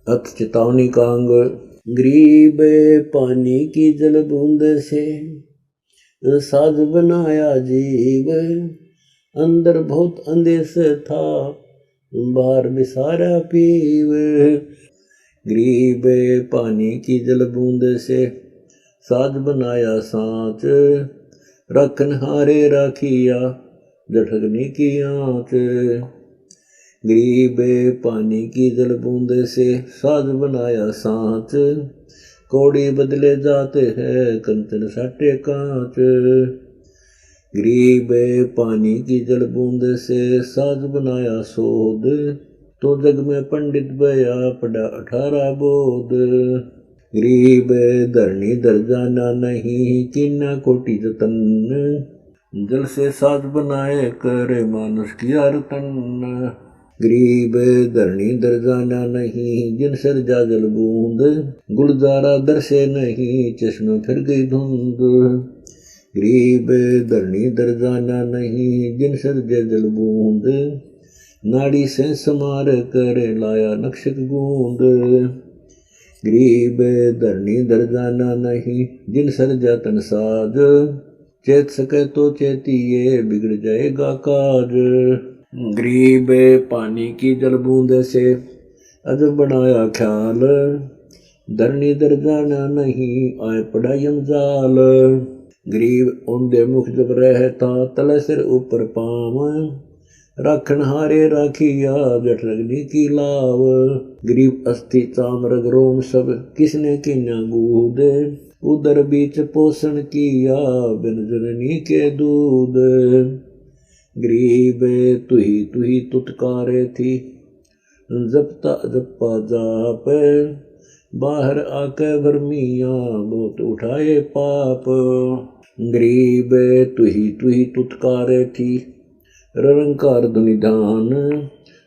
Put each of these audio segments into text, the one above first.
अथ चेतावनी का अंग। गरीब पानी की जल बूंद से साज बनाया जीव, अंदर बहुत अंदेश था बाहर बिसारा पीव। गरीब पानी की जल बूंद से साज बनाया सांच, रखनहारे राखिया जठगनी की आँच। गरीब पानी की जल बूंद से साज बनाया सांच, कौड़ी बदले जाते हैं कंचन साटे कांच। गरीब पानी की जल बूंद से साज बनाया सोध, तो जग में पंडित बया पड़ा 18 बोध। गरीब धरनी दर जाना नहीं कीना कोटि जतन, जल से साज बनाए करे मानुष की आरतन। गरीब धरनी दर जाना नहीं जिन सर जा जल बूंद, गुलजारा दर से नहीं चश्मे फिर गई धुंध। गरीब धरनी दर जाना नहीं जिन सर जा जल बूंद, नाड़ी से समार कर लाया नक्शक गूंद। गरीब धरनी दर जाना नहीं जिन सर जा तन साज, चेत सके तो चेतिए बिगड़ जाएगा काज। गरीब पानी की जल बूंद से अजब बनाया ख्याल, धरनी दर जाना नहीं आए पड़ा यमजाल। गरीब औंधे मुख जब रहता तले सिर ऊपर पाम, राखन हारे राखिया जठरग्नि की लाव। गरीब अस्थि चाम रग रोम सब किसने किन्या गूद, उदर बीच पोषण किया बिन जननी के दूध। गरीब तुही तुतकारे थी जपता जपा जाप, बाहर आके भरमिया बहुत उठाए पाप। गरीब तुही तुतकारे थी रंकार धुनिधान,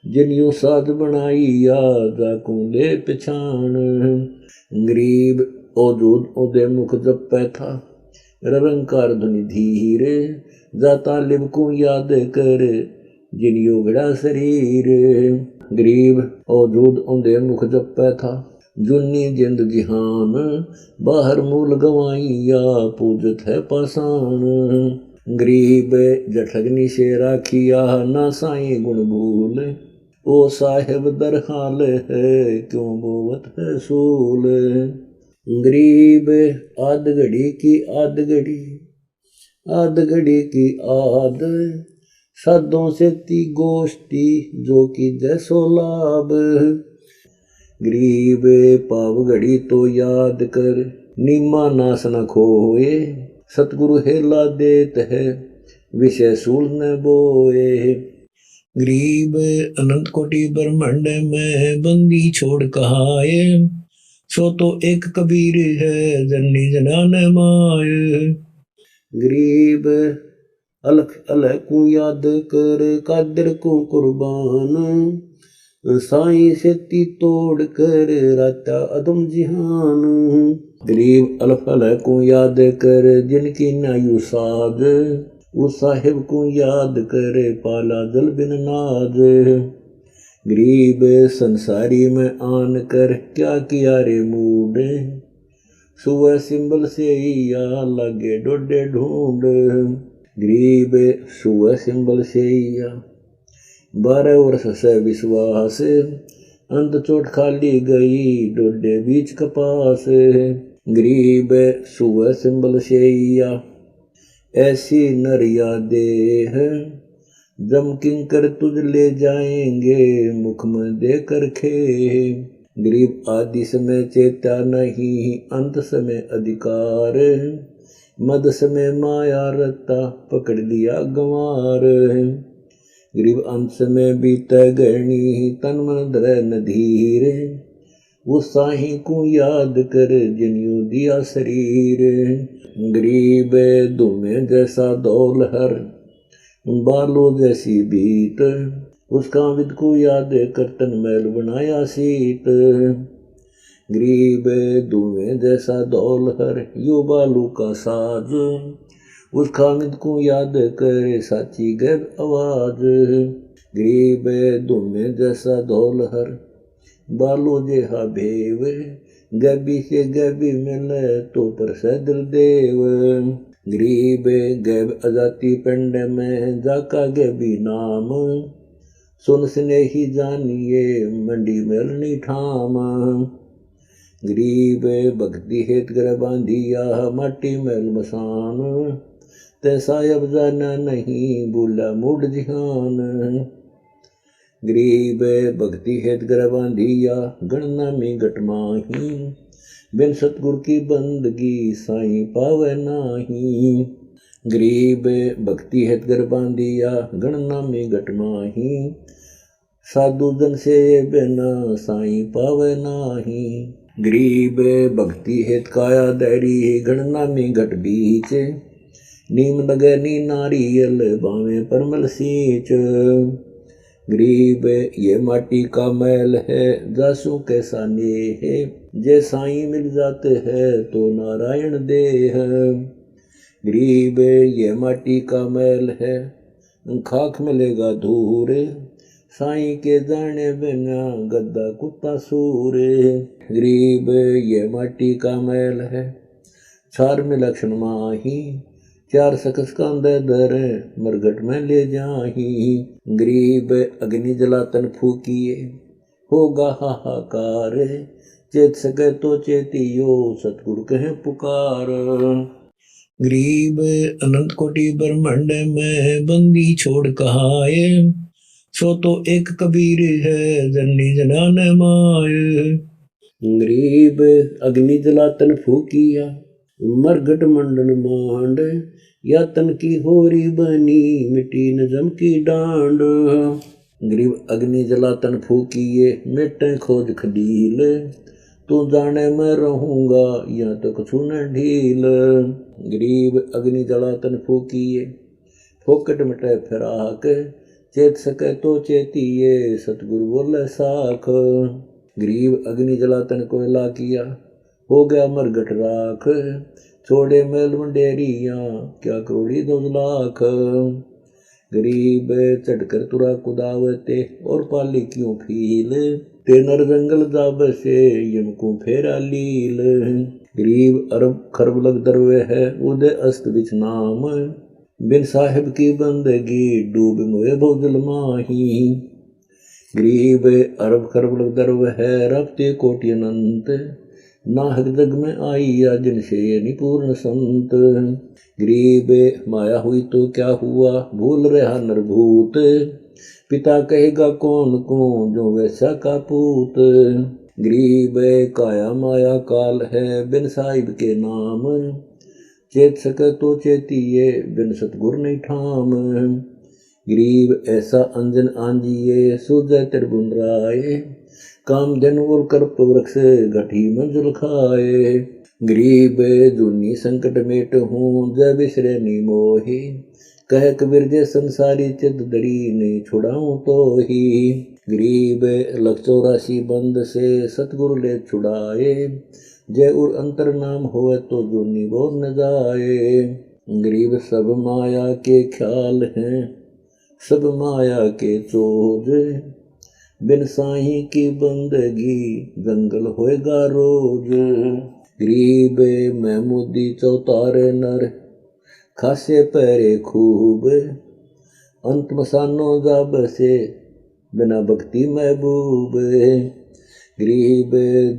जिनियो साज बनाई या जाकू ले पिछान। गरीब ओजूद ओदे मुख जपै था रंकार धुनि धीर, जाता लिबकू याद कर जिनियो घड़ा शरीर। गरीब ओजूद ओदे मुख जपै था जुन्नी जिंद जिहान, बाहर मूल गवाइया पूजत है पाषाण। गरीब जठगनी से राखिया ना साई गुण भूल, ओ साहेब दर हाल है क्यों बोवत है सूल। गरीब आद घड़ी की आद घड़ी, आद घड़ी की आद, साधों से ती गोष्ठी जो कि जैसो लाभ। गरीब पाव घड़ी तो याद कर निम्मा नाश न खोए, सतगुरु हेला देत है विषय सूल न बोए। गरीब अनंत कोटि ब्रह्मांड में बंदी छोड़ कहाए, सो तो एक कबीर है जननी जनान माय। गरीब अलख अलह को याद कर कादर को कुर्बान, साई से ती तोड़ कर राता अदम जिहान। गरीब अलफ अलह को याद कर जिनकी नायु साज, उस साहिब को याद कर पाला जल बिन नाज। गरीब संसारी में आन कर क्या किया रे मूड, सुबह सिंबल से या लगे डोडे ढूंढ। गरीब सुबह सिंबल से या 12 वर्ष से विश्वास, अंत चोट खाली गई डोडे बीच कपास। गरीब सुबह सिंबल से या ऐसी नरिया देह, जम किंकर तुझ ले जाएंगे मुख में देकर खे। गरीब आदि समय चेता नहीं अंत समय अधिकार, मद समय माया रता पकड़ लिया गंवार। गरीब अंत समय बीते गहनी तन मन धरे नधीर, वो साही को याद कर जिनियो दिया शरीर। गरीब दुमे जैसा दौल हर बालो जैसी बीत, उसका विद को याद कर तन मैल बनाया सीत। गरीब दुमे जैसा दौल हर यो बालू का साज, उस खामिद को याद कर साची गैब आवाज। गरीब दुमे जैसा दौल हर बालो जेहा भेव, गैबी से गैबी मिले तो प्रसद देव। गरीब गैब अजाति पिंड में जाका गैबी नाम, सुन स्नेही जानिए मंडी मेलनी ठाम। गरीब भक्ति हेत घर बांधिया माटी मैल मसान, तैसा अब जाना नहीं भूला मूड जिहान। गरीब भक्ति हेत घर बांधिया गणना में घट माही, बिन सतगुर की बंदगी साईं पावे नाही। गरीब भक्ति हेत घर बांधिया गणना में घट माही, साधु जन से बिना साईं पावे नाही। गरीब भक्ति हेत काया दैरी गणना में घट बीच, नीम लगे नी नारियल बावे परमल सींच। गरीब ये माटी का मैल है जासू कैसा नेह, जे साईं मिल जाते हैं तो नारायण देह। गरीब ये माटी का मैल है खाक मिलेगा धूर, साईं के जाने बिना गद्दा कुत्ता सूर। गरीब ये माटी का मैल है चार में लक्षण माही, चार सकस कांदे धरे मरघट में ले जाही। गरीब अग्नि जलातन फूकिए होगा हाहाकार, चेत सके तो चेतियो सतगुरु कहे पुकार। गरीब अनंत कोटि ब्रह्मांड में बंदी छोड़ कहाए, सो तो एक कबीर है जननी जनान माय। गरीब अग्नि जलातन फूकिया मरघट मंडन मांड, या तन की होरी बनी मिट्टी न जम की डांड। गरीब अग्नि जलातन फूकिए मिटे खोज खडील, तू जाने मैं रहूंगा या तो कछु न ढील। गरीब अग्नि जलातन फूकिए फोकट मिटे फिराक, चेत सके तो चेतिए सतगुरु बोले साख। गरीब अग्नि जलातन को ला किया हो गया मरघट राख, छोड़े मैल मंडेरिया क्या करोड़ी 2 लाख। गरीब चढ़कर तुरा कुदावते और पाली क्यों फील, ते नर जंगल जाब से यमको फेरा लील। गरीब अरब खरब लग दरवे है उदय अस्त बिच नाम, बिन साहिब की बंदगी डूब मोए भोजल माही। गरीब अरब खरब लग दरवे है रफ्ते कोटि अनंत, नाहक जग में आईया जिनसे निपूर्ण संत। गरीब माया हुई तो क्या हुआ भूल रहा नरभूत, पिता कहेगा कौन को जो वैसा का पूत। गरीब काया माया काल है बिन साहिब के नाम, चेत सके तो चेतिए बिन सतगुर नहीं ठाम। गरीब ऐसा अंजन आंजिए सूझे त्रिभुवन राय, काम धन और कर्प वृक्ष घटी मंजुल खाए। गरीब जूनी संकट मेट हूँ जय बिसरे नी मोही, कह कबीर जे संसारी चित दड़ी नहीं छुड़ाऊं तो ही। गरीब लख 84 बंद से सतगुरु ले छुड़ाए, जय उर अंतर नाम होए तो जूनी बोर न जाए। गरीब सब माया के ख्याल हैं सब माया के चोज, बिन साईं की बंदगी जंगल होएगा रोज। गरीब महमूदी चौतारे नर खासे पैरे खूब, अंत मसानो जाब से बिना भक्ति महबूब। गरीब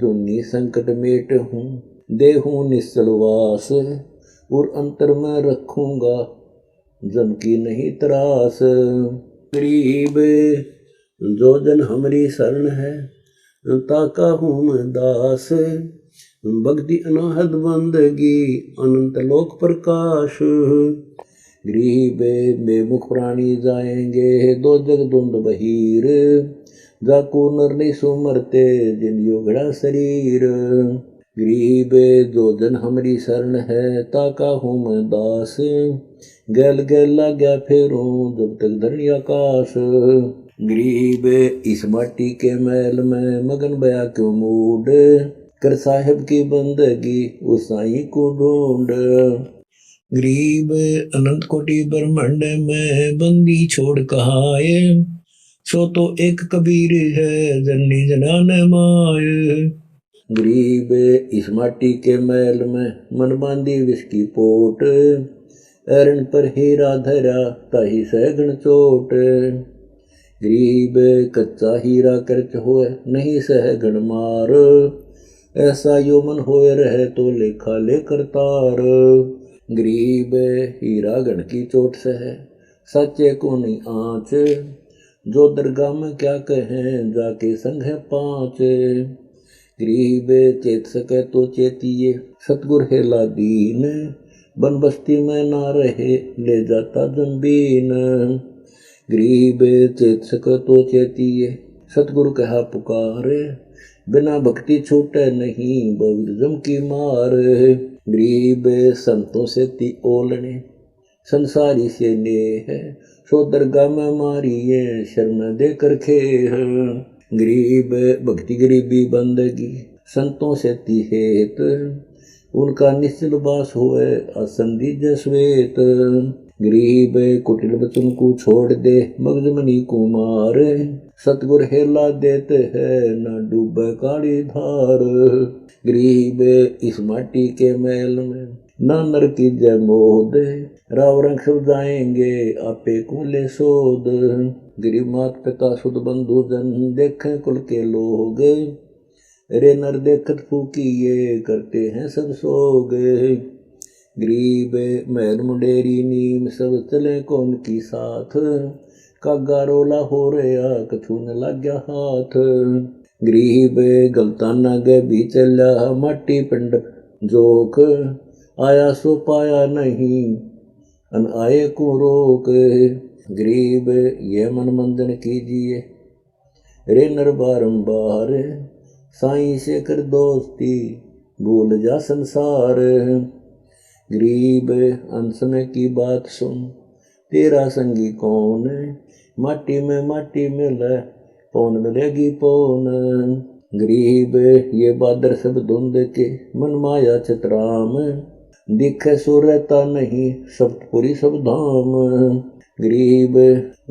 दुनी संकट मेट हूँ देहूँ निश्चल वास, और अंतर में रखूंगा जम की नहीं त्रास। गरीब जो जन हमारी शरण है ताका हूँ मैं दास, भक्ति अनाहद बंदगी अनंत लोक प्रकाश। गरीब बेमुख प्राणी जाएंगे दो जग दुंद बहीर, जाको नर नहीं सुमरते जिन योगड़ा शरीर। गरीब जो जन हमारी शरण है ताका हूँ मैं दास, गैल गैल लाग्या फेरूं जब तक धरनी आकाश। गरीब इस माटी के मैल में मगन बया क्यों मूड, कर साहिब की बंदगी उस साईं को ढूंढ। गरीब अनंत कोटि ब्रह्मांड में बंदी छोड़ कहाए, सो तो एक कबीर है जननी जनान माय। गरीब इस माटी के मैल में मन बांधी विस्की पोट, एरन पर हीरा धरा ताही सहगण चोट। गरीब कच्चा हीरा कर्च होए नहीं सहगण मार, ऐसा यो मन होए रहे तो लेखा लेकर तार। गरीब हीरा गण की चोट से है सच्चे को नहीं आँच, जो दरगाह में क्या कहें जाके संग है पाँच। गरीब चेत सके तो चेतिए सतगुर हेला दीन, बन बस्ती में ना रहे ले जाता जंबीन। गरीब चेत सके तो चेतिए सतगुरु कहा पुकारे, बिना भक्ति छूटे नहीं बहुजम की मार। गरीब संतों से ती ओलने संसारी से ने है, सो दरगाह में मारिए शर्म दे कर खे। गरीब भक्ति गरीबी बंदगी संतों से ती हेत, उनका निश्चल वास होए आसन दीजय श्वेत। गरीब कुटिल बचन को छोड़ दे मगजमनी को मार, सतगुर हेला देते हैं न डूबे काली धार। गरीब इस माटी के मैल में ना नर की जय मोद, राव रंग सब जाएंगे आपे कुले सोद। गरीब मात पिता सुध बंधु जन देखे कुल के लोग, रे नर देखत फूकिए करते हैं सब सोग। गरीब मैर मुंडेरी नीम सब चले कौन की साथ, कागा रोला हो रहा कछु न लग गया हाथ। गरीब गलता न गे भी चला माटी पिंड जोक, आया सो पाया नहीं अन आए को रोक। गरीब ये मन मंदन कीजिए रे नर बारंबार, साईं से कर दोस्ती भूल जा संसार। गरीब अंश में की बात सुन तेरा संगी कौन, माटी में मिले पौन मिलेगी पौन। गरीब ये बादर सब धुंध के मन माया चितराम, दिखे सो रहता नहीं सप्तपुरी सब धाम। गरीब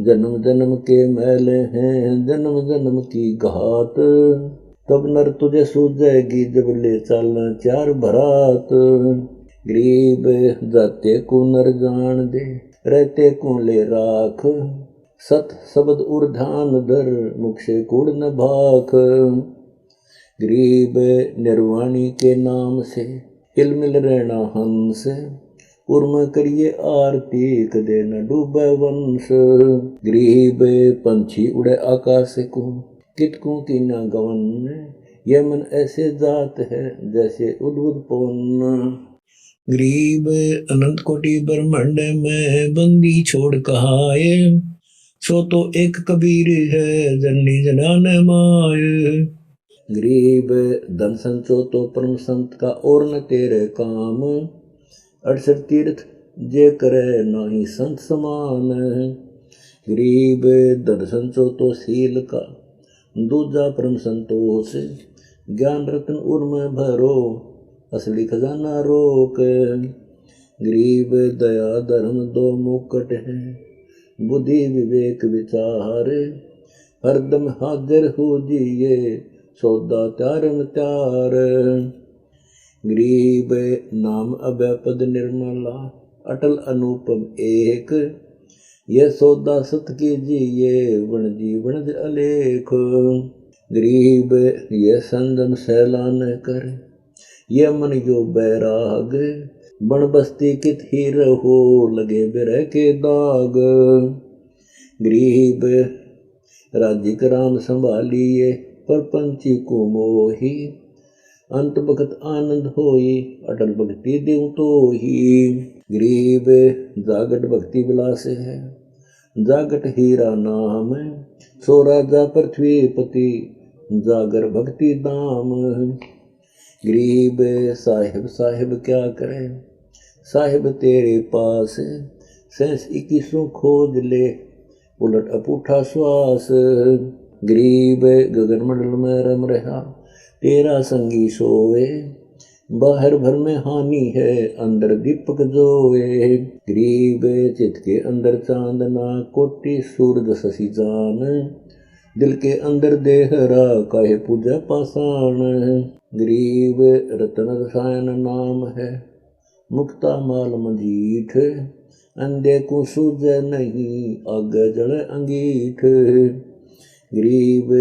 जन्म जन्म के मैल हैं जन्म जन्म की घात, तब नर तुझे सूझेगी जब ले चलना चार भरात। गरीब जाते को नर जान दे रहते को ले राख, सत शब्द उर्धान धर मुख से कूड़ न भाख। गरीब निर्वाणी के नाम से हिलमिल रहना हंस, उर्म करिए आरती कदे न डूबे वंश। गरीब पंछी उड़े आकाश को कितकों की न गवन, यह मन ऐसे जात है जैसे उद्भुत पवन। गरीब अनंत कोटि ब्रह्मांड में बंदी छोड़ कहाए, सो तो एक कबीर है जननी जनान माय। गरीब धन संचो तो परम संत का और न तेरे काम, 68 तीर्थ जे करे नाही संत समान। गरीब धन संचो तो सील का दूजा परम संतोष, ज्ञान रत्न उर्म भरो असली खजाना रोक। गरीब दया धर्म दो मुकट है बुद्धि विवेक विचार, हरदम हाजिर हो जिए सौदा त्यारन त्यार। गरीब नाम अभय पद निर्मला अटल अनुपम एक, यह सौदा सत कीजिए वन जीवन अलेख। गरीब यह संदम सैलान कर यह मन यो बैराग, बन बस्ती कित ही रहो लगे बिरह के दाग। गरीब राज्य कराम संभालिए पर पंछी को मोही, अंत बखत आनंद होई अटल भक्ति देव तो ही। गरीब जागट भक्ति विलास है जागट हीरा नाम, सो राजा पृथ्वी पति जागर भक्ति दाम। गरीब साहिब साहिब क्या करे साहिब तेरे पास, सेंस 21 खोज ले उलट अपूठा श्वास। गरीब गगन मंडल में रम रहा तेरा संगी सोए, बाहर भर में हानि है अंदर दीपक जोए। गरीब चित के अंदर चांदना कोटि सूरज शशि जान, दिल के अंदर देहरा काहे पूजा पाषाण। गरीब रतन रसायन नाम है मुक्ता माल मंजीठ। अंधे को सूझ नहीं आग जड़ अंगीठ। गरीब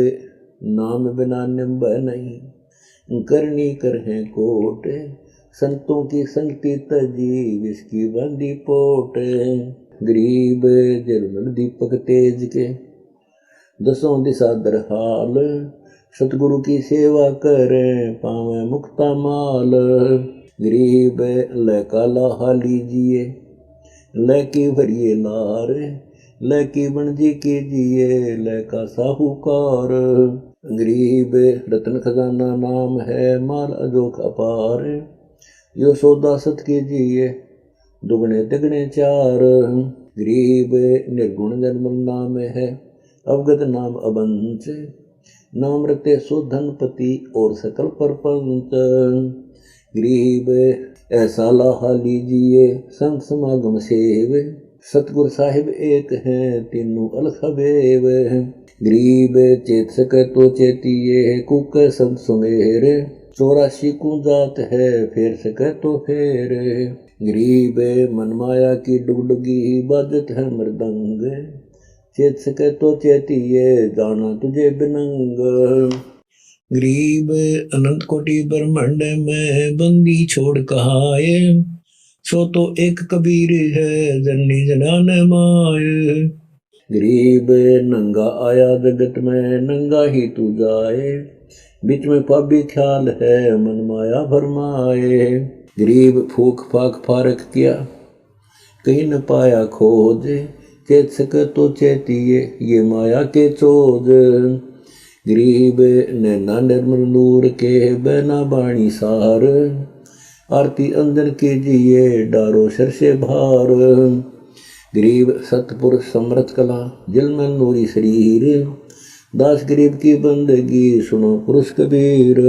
नाम बिना निम्ब नहीं करनी कर है कोट। संतों की संगति तजी विस्की बंदी पोट। गरीब जलमल दीपक तेज के दसों दिशा दरहाल। सतगुरु की सेवा करें पावे मुक्ता माल। गरीब ले काला लीजिए लैकी भरिए लार। लैकी बनजी कीजिए लैका साहूकार। गरीब रतन खजाना नाम है माल अजोख अपार। यो सौदा सत कीजिए दुगने तिगने चार। गरीब निर्गुण निर्मल नाम है अवगत नाम अबंच। नाम रते सो धनपति और सकल परपंच। गरीब ऐसा लाहा लीजिए संत समागम सेव। सतगुर साहिब एक हैं तीनों अलखबेव। गरीब चेत सके तो चेतिए कुक संत सुमेर। 84 को जात है फेर सके तो फेर। गरीब मन माया की डुगडुगी बाजत है मृदंग। चेत सके तो चेतिए जाना तुझे बिनंग। गरीब अनंत कोटि ब्रह्मांड में बंदी छोड़ कहाए। सो तो एक कबीर है जननी जनान माए। गरीब नंगा आया जगत में नंगा ही तू जाए। बीच में पाबी ख्याल है मन माया भरमाए। गरीब फूक फाक फारक किया कहीं न पाया खोज। चेत सके तो चेतिए ये माया के चोज। गरीब नैना निर्मल नूर के बैना बाणी सार। आरती अंदर कीजिए डारो सिर से भार। गरीब सतपुरुष समर्थ कला जिलमल नूरी शरीर। दास गरीब की बंदगी सुनो पुरुष कबीर।